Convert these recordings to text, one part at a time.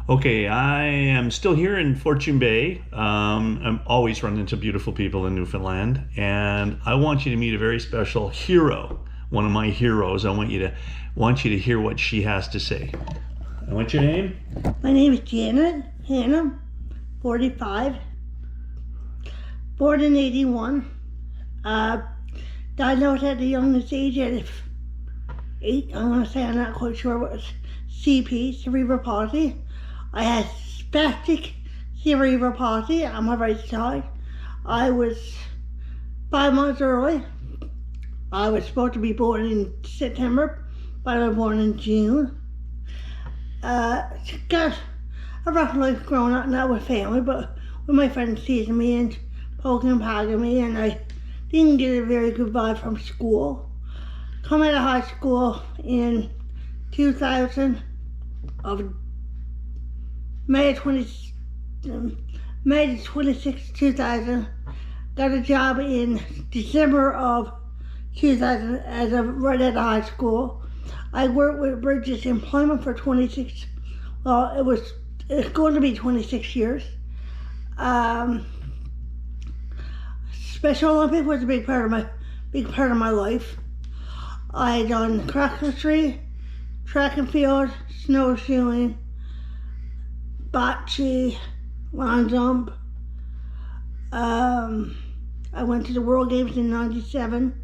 Okay, I am still here in Fortune Bay. I'm always running into beautiful people in Newfoundland, and I want you to meet a very special hero, one of my heroes. I want you to hear what she has to say. And what's your name? My name is Janet Hanham, 45, born in 81. Diagnosed at the youngest age at 8. I'm going to say I'm not quite sure what was CP, cerebral palsy. I had spastic cerebral palsy on my right side. I was 5 months early. I was supposed to be born in September, but I was born in June. Got a rough life growing up, not with family, but with my friends teasing me and poking and prodding me, and I didn't get a very good vibe from school. Come out of high school in 2000 of May 26, 2000. Got a job in December of 2000 as right out of high school. I worked with Bridges Employment for 26. Well, it's going to be 26 years. Special Olympics was a big part of my life. I done cross country, track and field, snowshoeing, bocce, long jump. I went to the World Games in 97.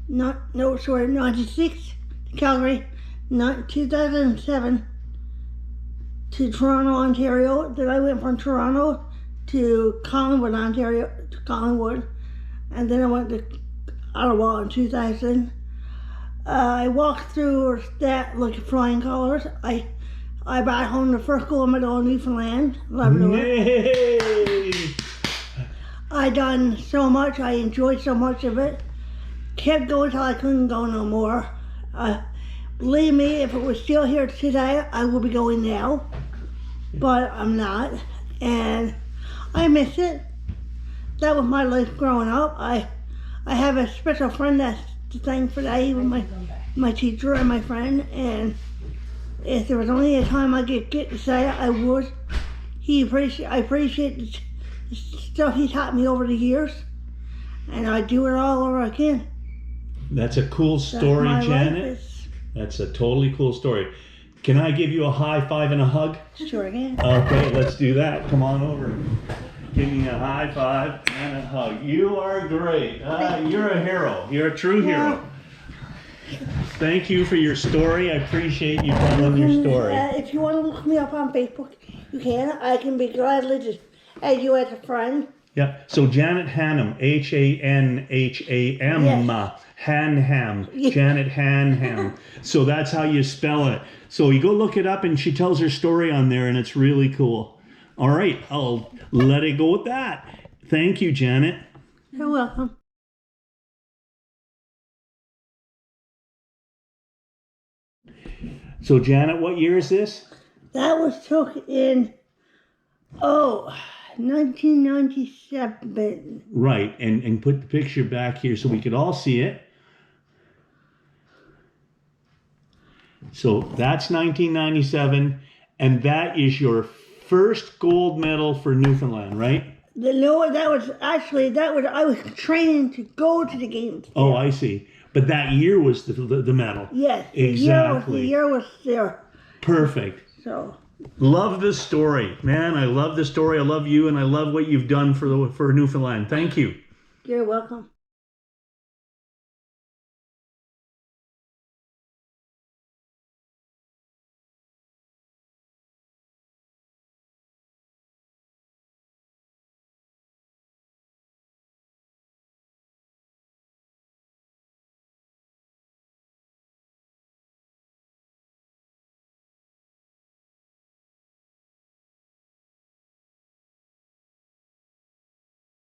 96 to Calgary, 2007 to Toronto, Ontario. Then I went from Toronto to Collingwood, Ontario, and then I went to Ottawa in 2000. I walked through that looking for flying colors. I brought home the first gold medal in Newfoundland, Labrador. Yay! I done so much. I enjoyed so much of it. Kept going till I couldn't go no more. Believe me, if it was still here today, I would be going now. But I'm not, and I miss it. That was my life growing up. I have a special friend that's to thank for that. He was my teacher and my friend, and if there was only a time I could get to say it, I would. I appreciate the stuff he taught me over the years, and I do it all over again. That's a cool story, Janet. That's a totally cool story. Can I give you a high five and a hug? Sure can. Okay, let's do that. Come on over. Give me a high five and a hug. You are great. You're a hero. You're a true hero. Thank you for your story. I appreciate you telling your story. If you want to look me up on Facebook, you can. I can be gladly to add you as a friend. Yeah. So Janet Hanham, Hanham, Yes. Hanham, Janet Hanham. So that's how you spell it. So you go look it up, and she tells her story on there, and it's really cool. All right, I'll let it go with that. Thank you, Janet. You're welcome. So Janet, what year is this? That was took in 1997. Right, and put the picture back here so we could all see it. So that's 1997, and that is your first gold medal for Newfoundland, right? I was training to go to the games. Oh, I see. But that year was the medal. Yes, exactly. The year was there. Perfect. So. Love the story, man. I love the story. I love you, and I love what you've done for Newfoundland. Thank you. You're welcome.